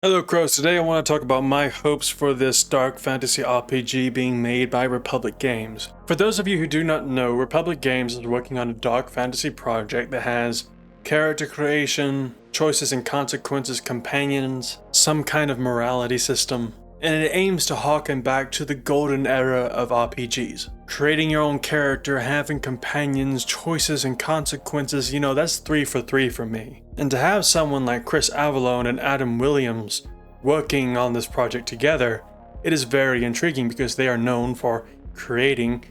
Hello Crows, today I want to talk about my hopes for this dark fantasy RPG being made by Republic Games. For those of you who do not know, Republic Games is working on a dark fantasy project that has character creation, choices and consequences, companions, some kind of morality system, and it aims to harken back to the golden era of RPGs. Creating your own character, having companions, choices and consequences, that's 3 for 3 for me. And to have someone like Chris Avallone and Adam Williams working on this project together, it is very intriguing because they are known for creating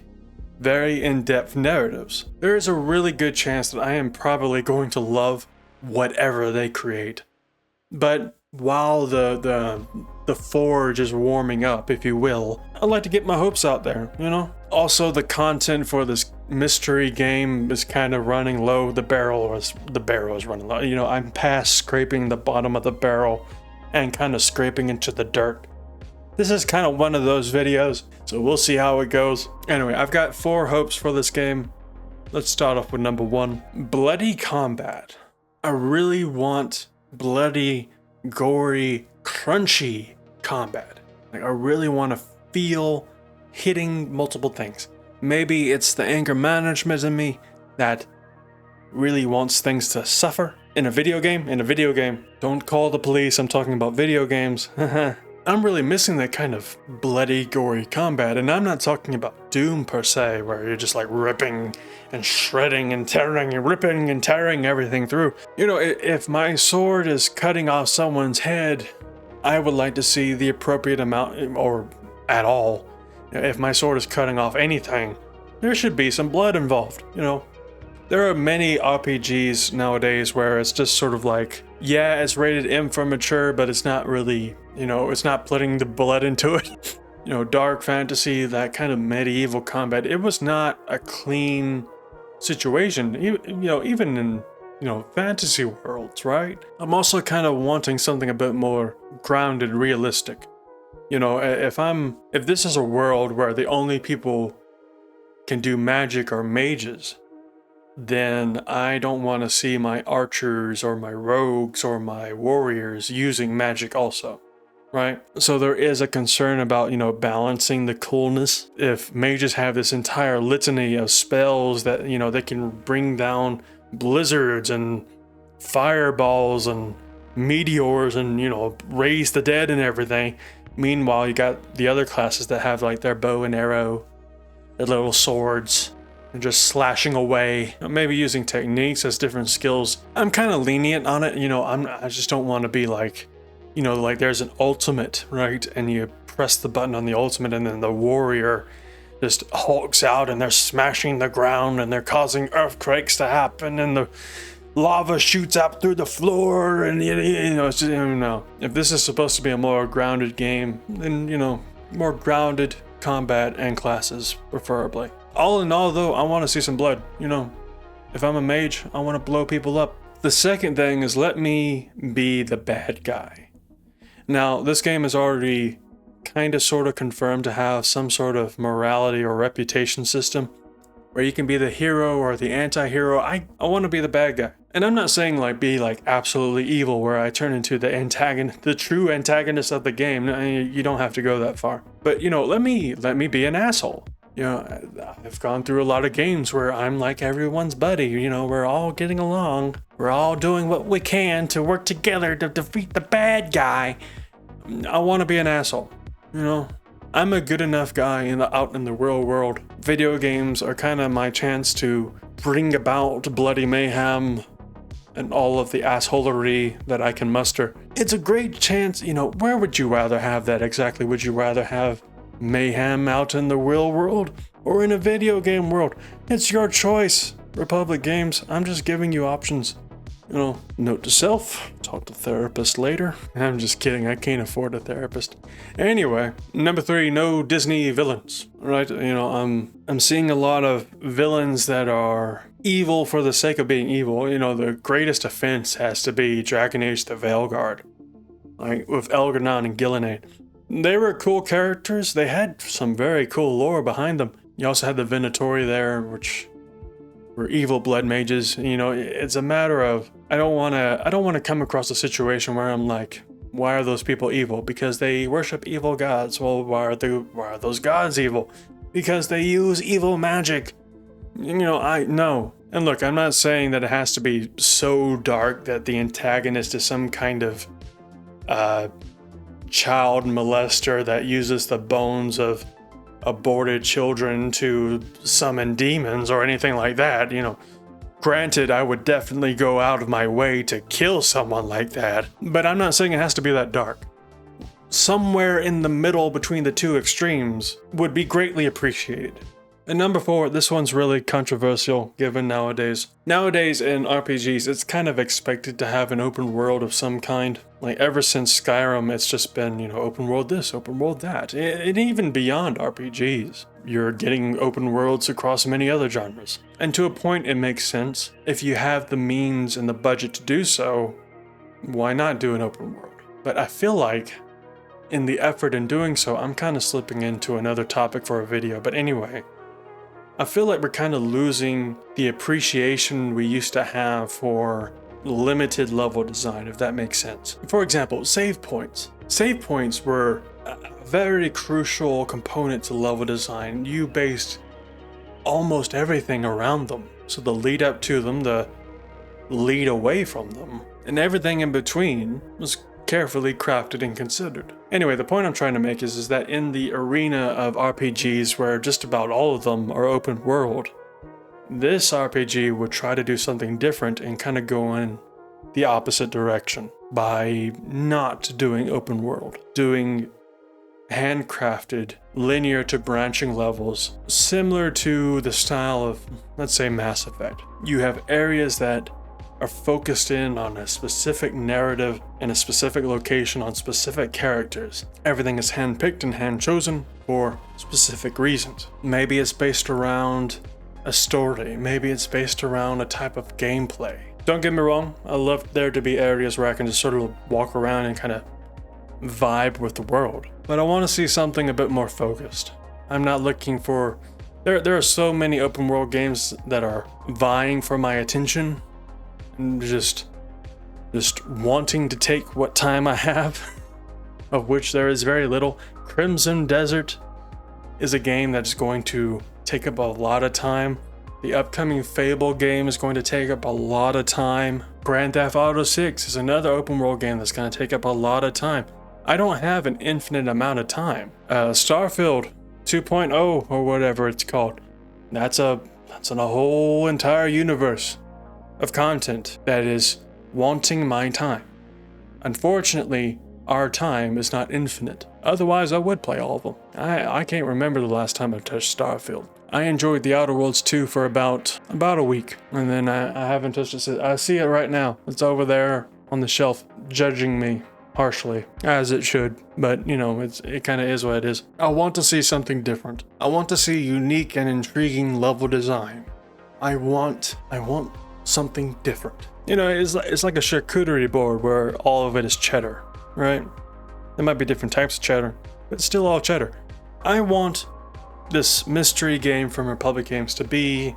very in-depth narratives. There is a really good chance that I am probably going to love whatever they create. But while the forge is warming up, if you will, I'd like to get my hopes out there, Also, the content for this mystery game is kind of running low. The barrel is running low. I'm past scraping the bottom of the barrel and kind of scraping into the dirt. This is kind of one of those videos, so we'll see how it goes. Anyway, I've got 4 hopes for this game. Let's start off with number 1. Bloody combat. I really want bloody, gory, crunchy combat. I really want to feel hitting multiple things. Maybe it's the anger management in me that really wants things to suffer. In a video game, don't call the police, I'm talking about video games. I'm really missing that kind of bloody, gory combat, and I'm not talking about Doom per se, where you're just like ripping and shredding and tearing and ripping and tearing everything through. If my sword is cutting off someone's head, I would like to see the appropriate amount, or at all. If my sword is cutting off anything, there should be some blood involved, There are many RPGs nowadays where it's just sort of like, yeah, it's rated M for mature, but it's not really, it's not putting the blood into it. Dark fantasy, that kind of medieval combat, it was not a clean situation, even in, fantasy worlds, right? I'm also kind of wanting something a bit more grounded, realistic. If this is a world where the only people can do magic are mages, then I don't want to see my archers or my rogues or my warriors using magic also, right? So there is a concern about, balancing the coolness. If mages have this entire litany of spells that, they can bring down blizzards and fireballs and meteors and, raise the dead and everything. Meanwhile, you got the other classes that have like their bow and arrow, their little swords, and just slashing away, maybe using techniques as different skills. I'm kind of lenient on it, I just don't want to be like, like there's an ultimate, right? And you press the button on the ultimate and then the warrior just hulks out and they're smashing the ground and they're causing earthquakes to happen and the lava shoots up through the floor and, it's just, If this is supposed to be a more grounded game, then, more grounded combat and classes, preferably. All in all, though, I want to see some blood, If I'm a mage, I want to blow people up. The second thing is let me be the bad guy. Now, this game is already kind of sort of confirmed to have some sort of morality or reputation system where you can be the hero or the anti-hero. I want to be the bad guy. And I'm not saying be absolutely evil where I turn into the true antagonist of the game. You don't have to go that far. But, let me be an asshole. I've gone through a lot of games where I'm like everyone's buddy, we're all getting along. We're all doing what we can to work together to defeat the bad guy. I want to be an asshole, I'm a good enough guy out in the real world. Video games are kind of my chance to bring about bloody mayhem and all of the assholery that I can muster. It's a great chance, where would you rather have that exactly? Would you rather have mayhem out in the real world or in a video game world? It's your choice, Republic Games. I'm just giving you options. Note to self, talk to therapist later. I'm just kidding, I can't afford a therapist. Anyway, number 3, no Disney villains, right? I'm seeing a lot of villains that are evil for the sake of being evil. The greatest offense has to be Dragon Age the Veilguard, like with Elgar'nan and Gillenade. They were cool characters. They had some very cool lore behind them. You also had the Venatori there, which were evil blood mages. It's a matter of I don't want to come across a situation where I'm like, Why are those people evil? Because they worship evil gods. Well, why are those gods evil? Because they use evil magic. No. And look, I'm not saying that it has to be so dark that the antagonist is some kind of child molester that uses the bones of aborted children to summon demons or anything like that. Granted, I would definitely go out of my way to kill someone like that, but I'm not saying it has to be that dark. Somewhere in the middle between the two extremes would be greatly appreciated. And number 4, this one's really controversial given nowadays. Nowadays in RPGs, it's kind of expected to have an open world of some kind. Like ever since Skyrim, it's just been, open world this, open world that. And even beyond RPGs, you're getting open worlds across many other genres. And to a point, it makes sense. If you have the means and the budget to do so, why not do an open world? But I feel like in the effort in doing so, I'm kind of slipping into another topic for a video. But anyway, I feel like we're kind of losing the appreciation we used to have for limited level design, if that makes sense. For example, save points. Save points were a very crucial component to level design. You based almost everything around them. So the lead up to them, the lead away from them, and everything in between was carefully crafted and considered. Anyway, the point I'm trying to make is that in the arena of RPGs where just about all of them are open world, this RPG would try to do something different and kind of go in the opposite direction by not doing open world, doing handcrafted, linear to branching levels, similar to the style of, let's say, Mass Effect. You have areas that are focused in on a specific narrative in a specific location on specific characters. Everything is handpicked and hand-chosen for specific reasons. Maybe it's based around a story. Maybe it's based around a type of gameplay. Don't get me wrong, I love there to be areas where I can just sort of walk around and kind of vibe with the world. But I want to see something a bit more focused. I'm not looking for... There are so many open world games that are vying for my attention. Just wanting to take what time I have, of which there is very little. Crimson Desert is a game that's going to take up a lot of time. The upcoming Fable game is going to take up a lot of time. Grand Theft Auto 6 is another open world game that's going to take up a lot of time. I don't have an infinite amount of time. Starfield 2.0 or whatever it's called. That's a whole entire universe of content that is wanting my time. Unfortunately, our time is not infinite. Otherwise, I would play all of them. I can't remember the last time I touched Starfield. I enjoyed The Outer Worlds 2 for about a week, and then I haven't touched it. I see it right now. It's over there on the shelf, judging me harshly, as it should. But, it kind of is what it is. I want to see something different. I want to see unique and intriguing level design. I want something different. It's like a charcuterie board where all of it is cheddar, right? There might be different types of cheddar, but it's still all cheddar. I want this mystery game from Republic Games to be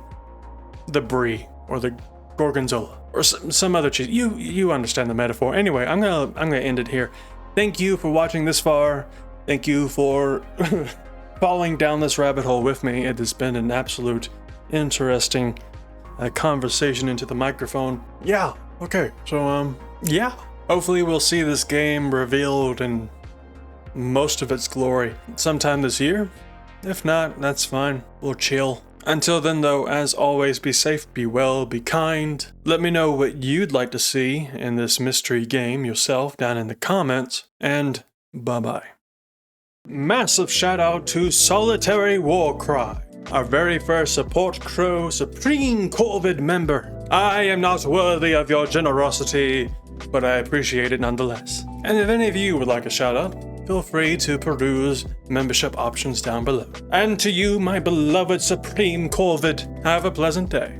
the brie or the gorgonzola or some other cheese. You understand the metaphor. Anyway, I'm gonna end it here. Thank you for watching this far. Thank you for falling down this rabbit hole with me. It has been an absolute interesting conversation into the microphone. Yeah, okay, so yeah. Hopefully we'll see this game revealed in most of its glory sometime this year. If not, that's fine. We'll chill. Until then though, as always, be safe, be well, be kind. Let me know what you'd like to see in this mystery game yourself down in the comments, and bye-bye. Massive shout out to Solitary Warcry, our very first Support Crow Supreme Corvid member. I am not worthy of your generosity, but I appreciate it nonetheless. And if any of you would like a shout out, feel free to peruse membership options down below. And to you, my beloved Supreme Corvid, have a pleasant day.